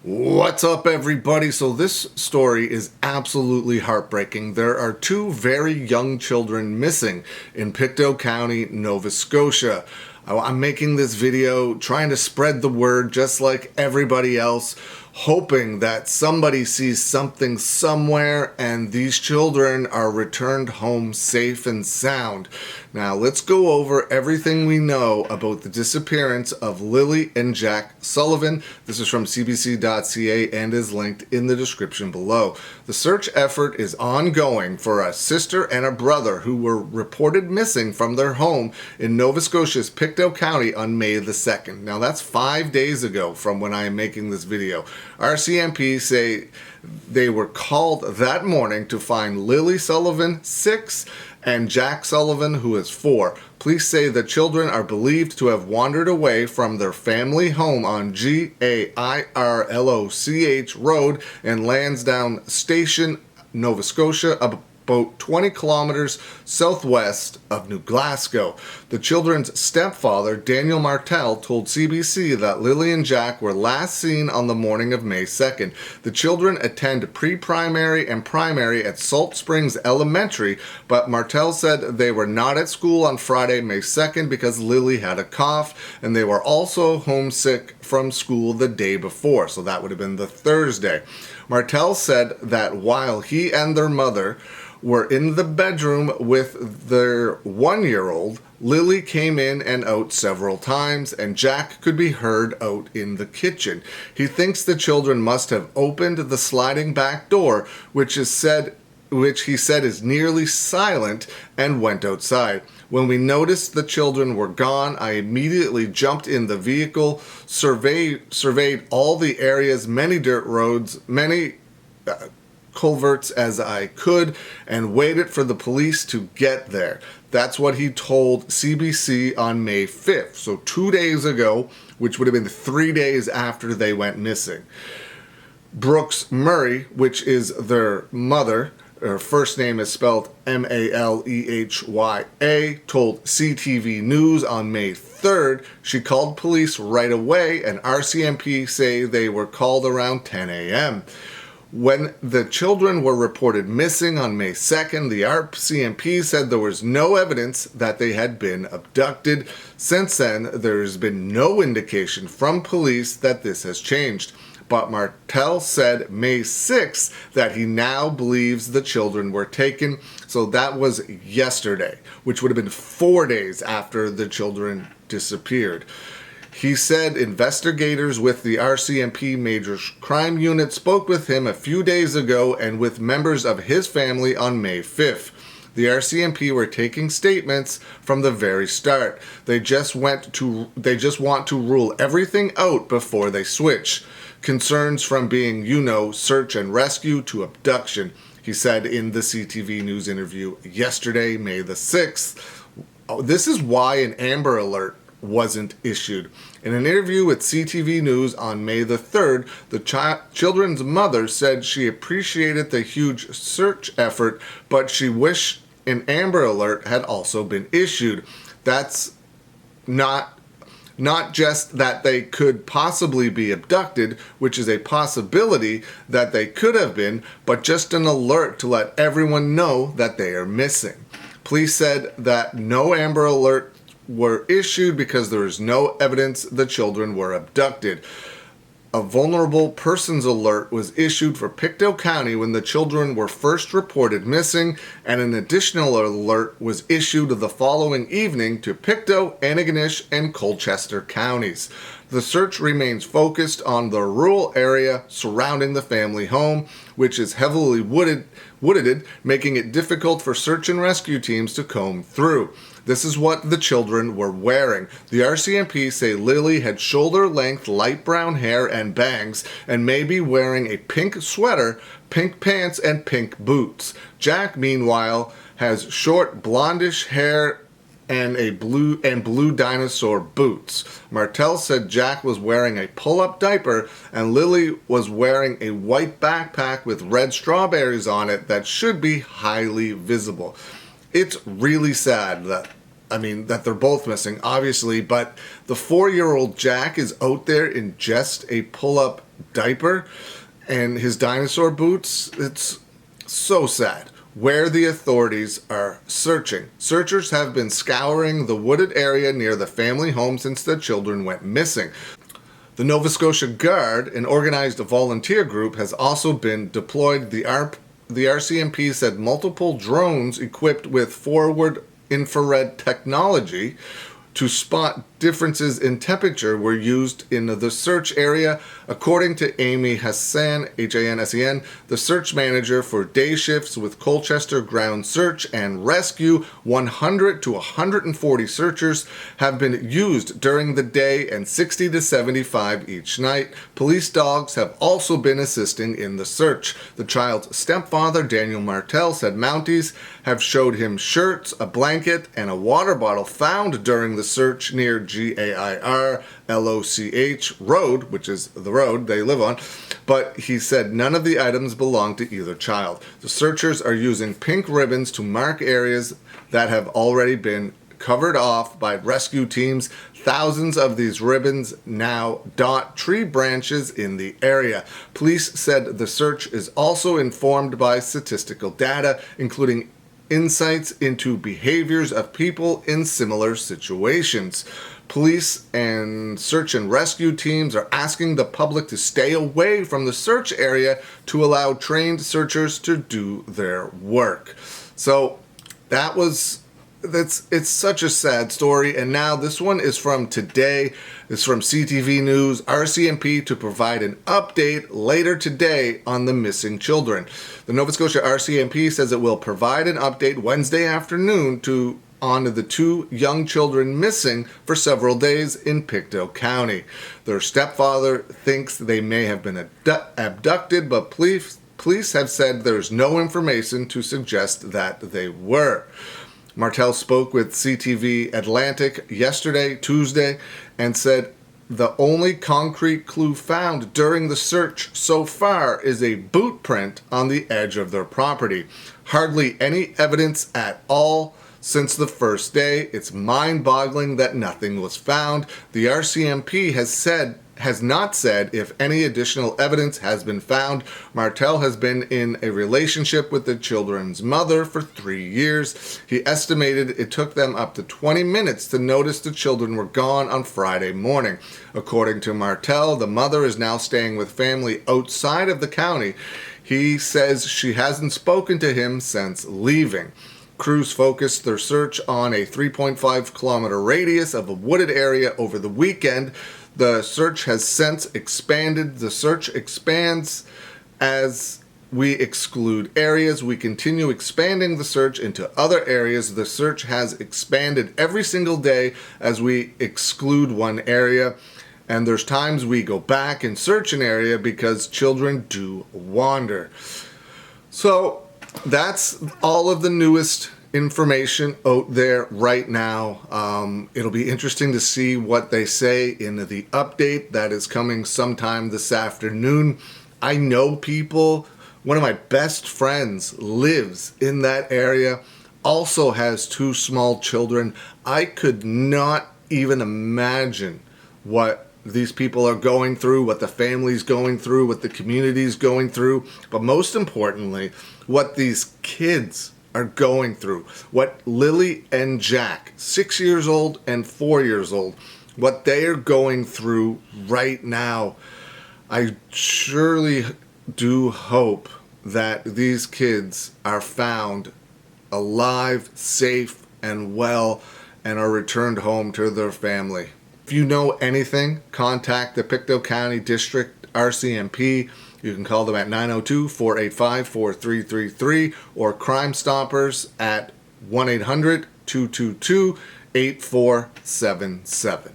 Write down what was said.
What's up, everybody? So this story is absolutely heartbreaking. There are two very young children missing in Pictou County, Nova Scotia. I'm making this video trying to spread the word just like everybody else, hoping that somebody sees something somewhere and these children are returned home safe and sound. Now let's go over everything we know about the disappearance of Lily and Jack Sullivan. This is from cbc.ca and is linked in the description below. The search effort is ongoing for a sister and a brother who were reported missing from their home in Nova Scotia's Pictou County on May the 2nd. Now that's 5 days ago from when I am making this video. RCMP say they were called that morning to find Lily Sullivan, 6, and Jack Sullivan, who is 4. Police say the children are believed to have wandered away from their family home on Gairloch Road in Lansdowne Station, Nova Scotia, about 20 kilometers southwest of New Glasgow. The children's stepfather, Daniel Martel, told CBC that Lily and Jack were last seen on the morning of May 2nd. The children attend pre-primary and primary at Salt Springs Elementary, but Martel said they were not at school on Friday, May 2nd because Lily had a cough, and they were also homesick from school the day before, so that would have been the Thursday. Martel said that while he and their mother were in the bedroom with their 1-year-old, Lily came in and out several times, and Jack could be heard out in the kitchen. He thinks the children must have opened the sliding back door, which he said is nearly silent, and went outside. When we noticed the children were gone, I immediately jumped in the vehicle, surveyed all the areas, many dirt roads, many culverts as I could, and waited for the police to get there. That's what he told CBC on May 5th, so 2 days ago, which would have been 3 days after they went missing. Brooks Murray, which is their mother, her first name is spelled Malehya, told CTV News on May 3rd she called police right away, and RCMP say they were called around 10 a.m. When the children were reported missing on May 2nd, the RCMP said there was no evidence that they had been abducted. Since then, there has been no indication from police that this has changed. But Martel said May 6th that he now believes the children were taken. So that was yesterday, which would have been 4 days after the children disappeared. He said investigators with the RCMP Major Crime Unit spoke with him a few days ago and with members of his family on May 5th. The RCMP were taking statements from the very start. They just want to rule everything out before they switch. Concerns from being, search and rescue to abduction, he said in the CTV News interview yesterday, May the 6th. This is why an Amber Alert wasn't issued. In an interview with CTV News on May the 3rd, the children's mother said she appreciated the huge search effort, but she wished an Amber Alert had also been issued. That's not just that they could possibly be abducted, which is a possibility that they could have been, but just an alert to let everyone know that they are missing. Police said that no Amber Alert were issued because there is no evidence the children were abducted. A vulnerable persons alert was issued for Pictou County when the children were first reported missing, and an additional alert was issued the following evening to Pictou, Antigonish, and Colchester counties. The search remains focused on the rural area surrounding the family home, which is heavily wooded, making it difficult for search and rescue teams to comb through. This is what the children were wearing. The RCMP say Lily had shoulder-length light brown hair and bangs and may be wearing a pink sweater, pink pants, and pink boots. Jack, meanwhile, has short blondish hair and blue dinosaur boots. Martel said Jack was wearing a pull-up diaper and Lily was wearing a white backpack with red strawberries on it that should be highly visible. It's really sad that they're both missing, obviously, but the 4-year-old Jack is out there in just a pull-up diaper and his dinosaur boots. It's so sad. Where the authorities are searching. Searchers have been scouring the wooded area near the family home since the children went missing. The Nova Scotia Guard, an organized volunteer group, has also been deployed. The RCMP said multiple drones equipped with forward infrared technology to spot differences in temperature were used in the search area. According to Amy Hassan, Hansen, the search manager for day shifts with Colchester Ground Search and Rescue, 100 to 140 searchers have been used during the day and 60 to 75 each night. Police dogs have also been assisting in the search. The child's stepfather, Daniel Martel, said Mounties have showed him shirts, a blanket, and a water bottle found during the search near GAIR LOCH Road, which is the road they live on, but he said none of the items belong to either child. The searchers are using pink ribbons to mark areas that have already been covered off by rescue teams. Thousands of these ribbons now dot tree branches in the area. Police said the search is also informed by statistical data, including insights into behaviors of people in similar situations. Police and search and rescue teams are asking the public to stay away from the search area to allow trained searchers to do their work. So it's such a sad story. And now this one is from today. It's from CTV News. RCMP to provide an update later today on the missing children. The Nova Scotia RCMP says it will provide an update Wednesday afternoon on the two young children missing for several days in Pictou County. Their stepfather thinks they may have been abducted, but police have said there's no information to suggest that they were. Martel spoke with CTV Atlantic yesterday, Tuesday, and said the only concrete clue found during the search so far is a boot print on the edge of their property. Hardly any evidence at all since the first day. It's mind-boggling that nothing was found. The RCMP has not said if any additional evidence has been found. Martel has been in a relationship with the children's mother for 3 years. He estimated it took them up to 20 minutes to notice the children were gone on Friday morning. According to Martel, the mother is now staying with family outside of the county. He says she hasn't spoken to him since leaving. Crews focused their search on a 3.5 kilometer radius of a wooded area over the weekend. The search has since expanded. The search expands as we exclude areas. We continue expanding the search into other areas. The search has expanded every single day as we exclude one area. And there's times we go back and search an area because children do wander. So that's all of the newest information out there right now. It'll be interesting to see what they say in the update that is coming sometime this afternoon. I know people. One of my best friends lives in that area, also has 2 small children. I could not even imagine what these people are going through, what the family's going through, what the community's going through, but most importantly, what these kids are going through. What Lily and Jack, 6 years old and 4 years old, what they are going through right now. I surely do hope that these kids are found alive, safe, and well, and are returned home to their family. If you know anything, contact the Pictou County District RCMP. You can call them at 902-485-4333 or Crime Stoppers at 1-800-222-8477.